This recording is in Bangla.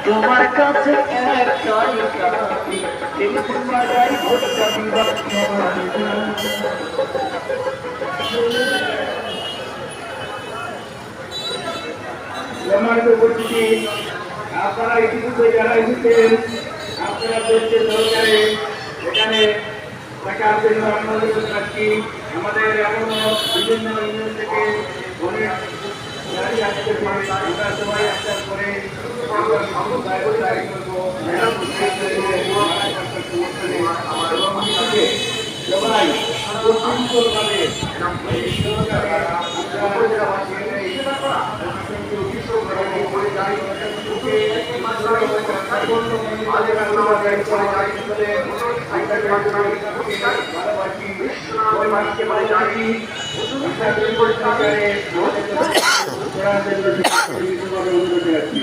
তোমার কাছে একটাই দাবি, টেলিফোন বাজাই ভোটটা দিবা। সম্মানিত উপস্থিতি, আপনারা ইতিমধ্যে যারা এসেছেন, আপনারা দেশের সরকারে এখানে থাকার জন্য আপনাদের রাখছি। আমাদের এখনো বিভিন্ন ইউনিয়ন থেকে অনেক গাড়ি আসতে পারে, আমরা সবাই আসার পরে সবাই সুশৃঙ্খলভাবে অনুরোধ রাখছি।